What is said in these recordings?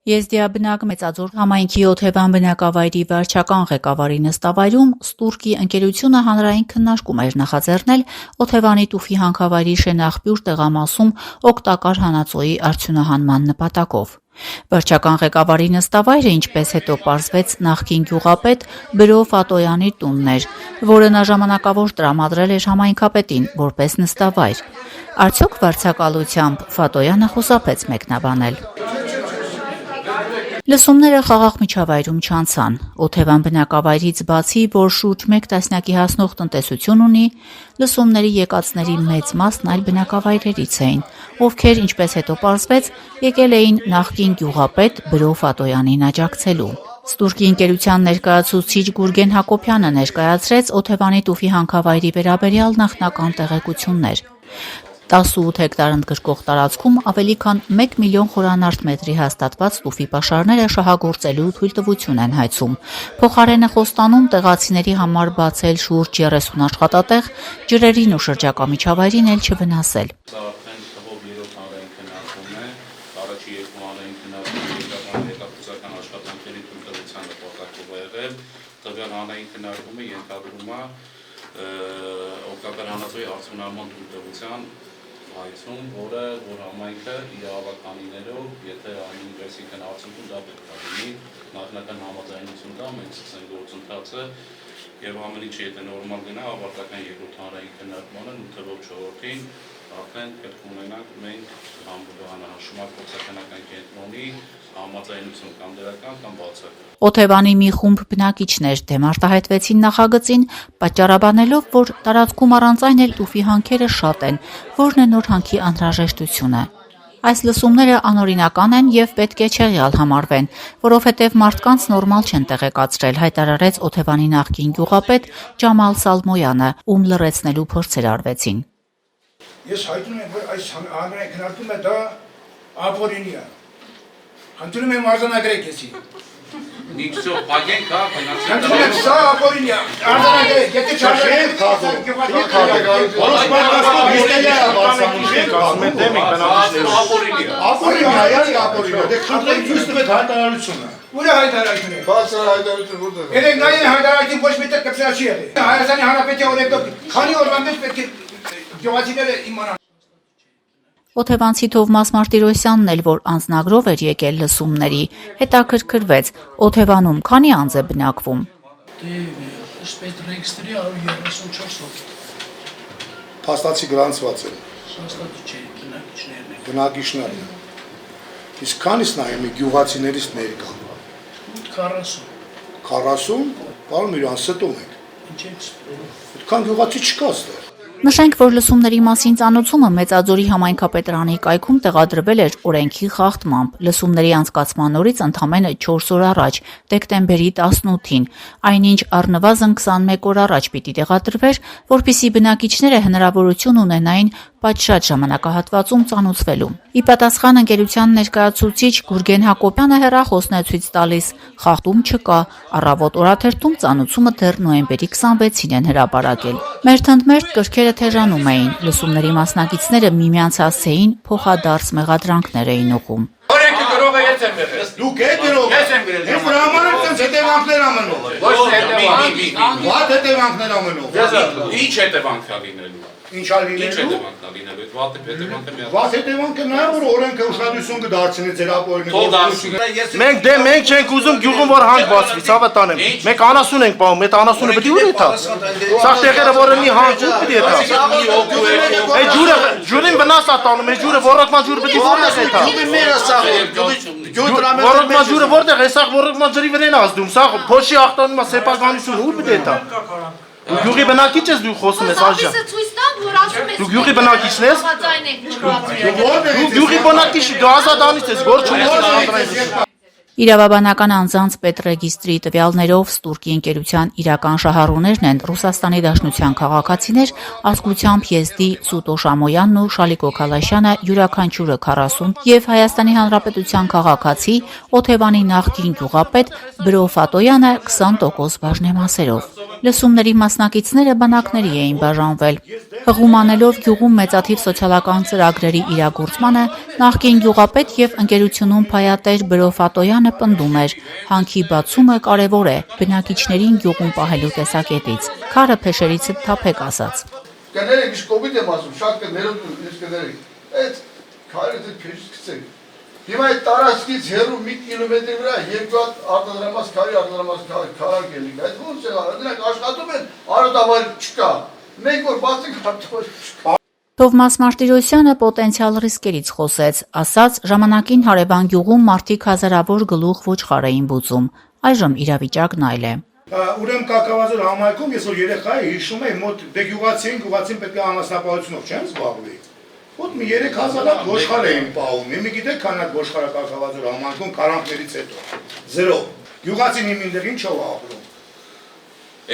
Եզդիաբնակ մեծաձոր համայնքի Օթևան բնակավայրի վարչական ղեկավարի նստավայրում Ստուրկի ընկերությունը հանրային քննարկում էր նախաձեռնել Օթևանի տուֆի հանքավայրի շենաղբյուր տեղամասում օգտակար հանածոյի արդյունահանման նպատակով։ Վարչական ղեկավարի նստավայրը, ինչպես հետո պարզվեց, նախկին գյուղապետ Բրո Ֆատոյանի տունն էր, որը նա ժամանակավոր տրամադրել էր համայնքապետին որպես նստավայր։ Արդյոք վարձակալությամբ Ֆատոյանը խուսափեց մեկնաբանել։ Լսումները խաղաղ միջավայրում չանցան։ Օթևան բնակավայրից բացի, որ շուրջ 1 տասնյակի հասնող տնտեսություն ունի, լսումների եկածների մեծ մասն այլ բնակավայրերից էին, ովքեր, ինչպես հետո պարզվեց, եկել էին նախկին գյուղապետ Բրո Ֆատոյանին աջակցելու։ Ստուրկի ընկերության ներկայացուցիչ Գուրգեն Հակոբյանը ներկայացրեց Օթևանի տուֆի հանքավայրի վերաբերյալ նախնական տեղեկություններ։ 18 հեկտար ընդգրկող տարածքում ավելի քան 1 միլիոն խորանարդ մետրի հաստատված տուֆի պաշարները շահագործելու թույլտվություն են հայցում։ Փոխարենը խոստանում տեղացիների համար բացել շուրջ 30 աշխատատեղ, ջրերին ու շրջակա միջավայրին էլ չվնասել։ Տվյալ հանրային քննարկումը ենթադրում է օգտակար հանածոյի արդյունահանման թույլտվության հայցում, որ համայնքը իր ավականիներով, եթե այն ինվեստիգան արդյունքում դա պետք է լինի, նախնական համաձայնություն կա, մենք սկսենք գործընթացը եւ ամեն ինչ եթե նորմալ գնա, ավարտական երկրորդ հանրային քննարկմանը 8-ով 4-ին արդեն պետք ունենանք մենք շմատկոծականական կենտրոնի համաձայնություն կամ դրական կամ բացական։ Օթևանի մի խումբ բնակիչներ դեմ արտահայտվեցին նախագծին, պատճառաբանելով, որ տարածքում առանց այն էլ տուֆի հանքերը շատ են, որն է նոր հանքի անհրաժեշտությունը։ Այս լսումները անօրինական են եւ պետք է չեղյալ համարվեն, որովհետեւ մարդկանց նորմալ չեն տեղեկացրել, հայտարարեց Օթևանի նախկին գյուղապետ Ջամալ Սալմոյանը, ում լռեցնելու փորձեր արվեցին։ Ես հայտնում եմ, որ այս հանրային քննարկումը դա ապօրինի է։ Խնդրում եմ արձանագրեք էսի։ Նիքսո պագենք հա, խնդրում եմ սա ապօրինի է։ Արձանագրեք, եթե չարժեք քաղաք։ Որոշ մարդկանց դիստել է բացանում են կազմել դեմ եք բնակիչներով։ Ապօրինի է, ապօրինի է։ Դե խնդրեմ ցույց տվեք հայտարարությունը։ Ուր է հայտարարությունը։ Բացառ հայտարարություն որտեղ է։ Երեք նայեն հայտարարություն ոչ մի տեղ կպսյալ չի եղել։ Հայաստանի Հանրապետության օրենքով քանի օրվա մեջ պետք է գյուղացիները իմանան։ Օթևանցի Թովմաս Մարտիրոսյանն էլ, որ անձնագրով էր եկել լսումների, հետաքրքրվեց, Օթևանում քանի անձ է բնակվում։ Սպետ ռեգիստրի 134 հոգի։ Փաստացի գրանցված է։ Սաստատի չէ, բնակիչներն են։ Բնակիչներն են։ Իսկ քանիսն է մի գյուղացիներից ներկա։ 40։ 40, պարոն Միրյան, ստում եք։ Ինչ եք ստում։ Այդքան գյուղացի չկա այստեղ։ Նշենք, որ լսումների մասին ծանոթումը Մեծաձորի համայնքապետարանի կայքում տեղադրվել էր օրենքի խախտմամբ։ Լսումների անցկացման օրից ընդամենը 4 օր առաջ, դեկտեմբերի 18-ին, այնինչ առնվազն 21 օր առաջ պիտի տեղադրվեր, որպեսզի բնակիչները հնարավորություն ունենային պատշաճ ժամանակահատվածում ծանոթվելու։ Ի պատասխան ընկերության ներկայացուցիչ Գուրգեն Հակոբյանը հեռախոսն է ցույց տալիս, խախտում չկա, առավոտ օրաթերթում ծանոթումը դեռ նոյեմբերի 26-ին են հրապարակել։ Մերթընդմերթ կրքերը թեժանում էին, լսումների մասնակիցները միմյանց հասցեին փոխադարձ մեղադրանքներ էին ուղղում։ Օրենքը գրողը ես եմ եղել։ Դուք եք գրող։ Ես եմ գրել։ Ես հրամանը ցած հետևանքներ ամենով։ Ոչ հետևանք։ Ո՞տ հետևանքներ ամենով։ Ինչ հետևանք է լինելու։ Ինչ ալ Ինչ լինելու։ հետևանք է լինելու։ Վատ հետևանքը մի հատ։ Ված հետևանքը նա որ օրենքը ուշադրություն կդարձնի ձեր Թող դարձնի։ Մենք չենք ուզում գյուղում որ հանք բացվի, ցավը տանեմ։ Մենք անասուն ենք պահում, այդ անասունը պետք է ուր եթա։ Սա տեղերը որ մի հանք ու պետք է եթա։ Այդ ջուրին վնաս է տանում, այդ ջուրը ոռոգման ջուրը պետք է որտեղ եթա։ Ոռոգման ջուրը որտեղ է, սա ոռոգման ջրի վրա են ազդում, սա փոշի ախտանում է սեփականություն, ուր պետք է եթա։ Գյուղի բնակիչ ես դու խոսում ես այժմ։ Դու գյուղի բնակիչն ես։ Դու գյուղի բնակիչ դու ազատանից ես, որ չունես։ Իրավաբանական անձանց պետռեգիստրի տվյալներով Ստուրկի ընկերության իրական շահառուներն են Ռուսաստանի Դաշնության քաղաքացիներ ազգությամբ եզդի Սուտո Շամոյանն ու Շալիկո Քալաշյանը յուրաքանչյուրը 40 եւ Հայաստանի Հանրապետության քաղաքացի Օթևանի նախկին գյուղապետ Բրո Ֆատոյանը 20% բաժնեմասերով։ Լսումների մասնակիցները բանակների էին բաժանվել։ Հղումանելով գյուղում մեծաթիվ սոցիալական ծրագրերի իրագործմանը նախկին գյուղապետ եւ ընկերությունում փայատեր Բրո Ֆատոյանը պնդում էր, հանքի բացումը կարևոր է բնակիչներին գյուղում պահելու տեսակետից։ Քարը փեշերից թափեք ասաց։ Կներեք, իշ կոպիտ եմ ասում, շատ կներեք, իշ կներեք, այդ քարը դե փեշից գցեք։ Հիմա այդ տարածքից հեռու մի կիլոմետրի վրա երկու հատ արտադրամաս քարակ ելին, այդ ոնց է, դրանք աշխատում են, արոտավայր չկա, մենք որ բացենք արոտավայր չկա։ Թովմաս Մարտիրոսյանը պոտենցիալ ռիսկերից խոսեց, ասաց ժամանակին Հարևան գյուղում մարդիկ հազարավոր գլուխ ոչխար էին բուծում, այժմ իրավիճակն այլ է։ Ուրեմն Կակավազոր համայնքում ես որ երեխա էի հիշում եմ մոտ դե գյուղացին պետք է անասնապահությունով չեն զբաղվի։ Մոտ մի 3000 հատ ոչխար էին պահում։ Մի գիտեք քան հատ ոչխարը Կակավազոր համայնքում 40-ներից հետո։ 0։ Գյուղացին հիմնին ինչով ապրում։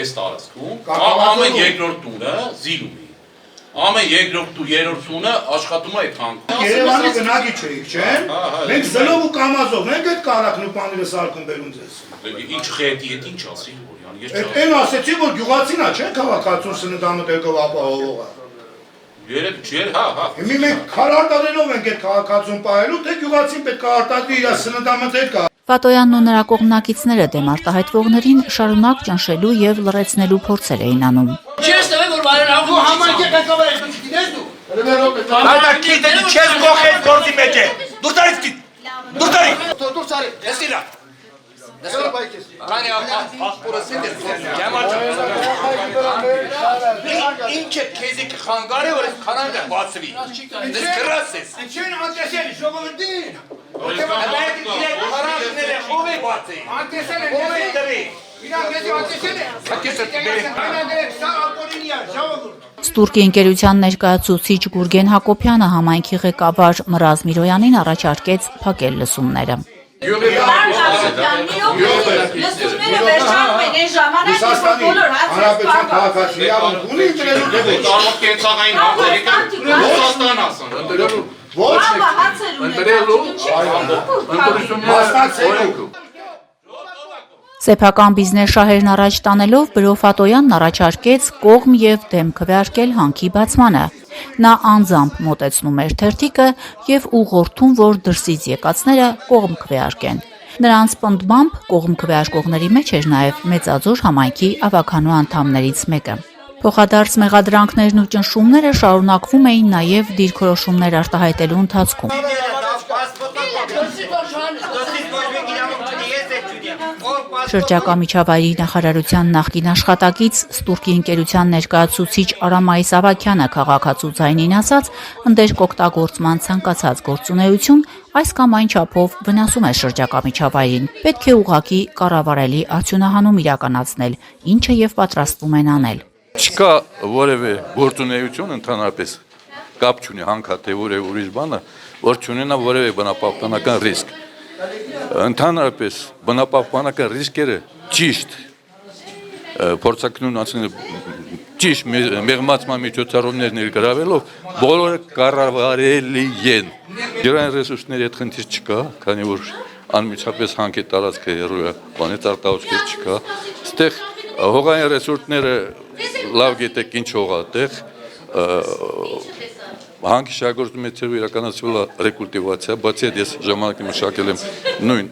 Այս տարածքում ամեն երկրորդ տունը զիլում է։ Ամեն երկրորդ ու երրորդ տունը աշխատում է այդ հանքում։ Երևանի բնակիչ էիք, չէ՞։ Մենք զլով ու կամազով ենք այդ կարակն ու պաները սարքում բերում ձեզ։ Ինչ խետի է, ինչ ասի, Օրյան, ես չասի։ Այն ասեցի, որ գյուղացին է, չէ՞, քաղաքացուն սննդամթերքով ապահովողը։ Հա։ Հիմի մենք քարարտադրելով ենք այդ քաղաքացուն պահելու, թե գյուղացին պետք է արտադրի իր սննդամթերքը։ Ֆատոյանն ու նրա կողմնակիցները դեմ արտահայտվողներին շարունակ ճնշելու եւ լռեցնելու փորձեր էին անում։ Չես տվել որ բարերարվում Համայնքի ղեկավարը չգիտես դու։ Այդա քիդը չես գողել գործի մեջ է։ Դուր տարից քիդ։ Դուր տարի։ Դուր ցարի։ Դեսիրա։ Դեսիրա բայքես։ Անի ախպորը սինդեր։ Ինչ է քեզի խանգարի որ քանանքը բացվի։ Դες գրասես։ Ինչեն անտեսել ժողովրդին։ Այդ իրեք խարակները ով է բացի։ Անտեսել են։ Ով է դրի։ Իրանք էսի անտեսել են։ Սա ապօրինի է, ժողովուրդ։ Ստուրկի ընկերության ներկայացուցիչ Գուրգեն Հակոբյանը համայնքի ղեկավար Մռազ Միրոյանին առաջարկեց փակել լսումները։ Լսումները վերջանում են այն ժամանակ, երբ որ բոլոր Հանրապետության քաղաքացի իրավունք ունի ընտրելու դեպքում։ Կարող կենցաղային հարցերիկը Ռուսաստան ասան, ընտրելու։ Ոչ, ընտրելու։ Սեփական բիզնես շահերն առաջ տանելով Բրո Ֆատոյանն առաջարկեց կողմ եւ դեմ քվեարկել հանքի բացմանը։ Նա անձամբ մոտեցնում էր թերթիկը եւ ուղղորդում, որ դրսից եկածները կողմ քվեարկեն։ Նրանց պնդմամբ կողմ քվեարկողների մեջ էր նաեւ Մեծաձոր համայնքի ավականու անդամներից մեկը։ Փոխադարձ մեղադրանքներն ու ճնշումները շարունակվում էին նաեւ դիրքորոշումներ արտահայտելու ընթացքում։ Շրջակա միջավայրի նախարարության նախկին աշխատակից Ստուրկի ընկերության ներկայացուցիչ Արամայիս Ավագյանը քաղաքացու ձայնին ասաց, ընդերք օգտագործման ցանկացած գործունեություն այս կամ այն չափով վնասում է շրջակա միջավայրին։ Պետք է ուղղակի կառավարելի արդյունահանում իրականացնել, ինչը եւ պատրաստվում են անել։ Չկա որևէ գործունեություն ընդհանրապես կապ չունի հանքա թե որևէ ուրիշ բանը, որ չունենա որևէ բնապահպանական ռիսկ։ Ընդհանրապես բնապահպանական ռիսկերը ճիշտ փորձակնուն անցնել ճիշտ մեղմացման միջոցառումներ ներգրավելով բոլորը կառավարելի են։ Ջրային ռեսուրսների հետ խնդիր չկա, քանի որ անմիջապես հանքի տարածքը հեռու է, բանից արտահոսքեր չկա։ Այստեղ հողային ռեսուրսները լավ գիտեք ինչ հող է այդտեղ։ Հանքի շահագործում մեծերով իրականացվել է ռեկուլտիվացիա, բացի այդ ես ժամանակի մշակել եմ նույն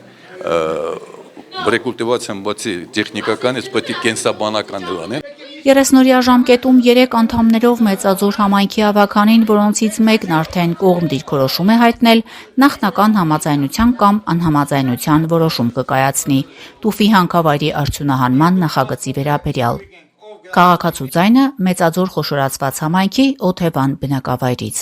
ռեկուլտիվացիան բացի տեխնիկականից պետք է կենսաբանական լինեն։ 30-օրյա ժամկետում 3 անդամներով Մեծաձոր համայնքի ավականին, որոնցից մեկն արդեն կողմ դիրքորոշում է հայտնել, նախնական համաձայնության կամ անհամաձայնության որոշում կկայացնի տուֆի հանքավայրի արդյունահանման նախագծի վերաբերյալ։ Քաղաքացու ձայնը Մեծաձոր խոշորացված համայնքի Օթևան բնակավայրից։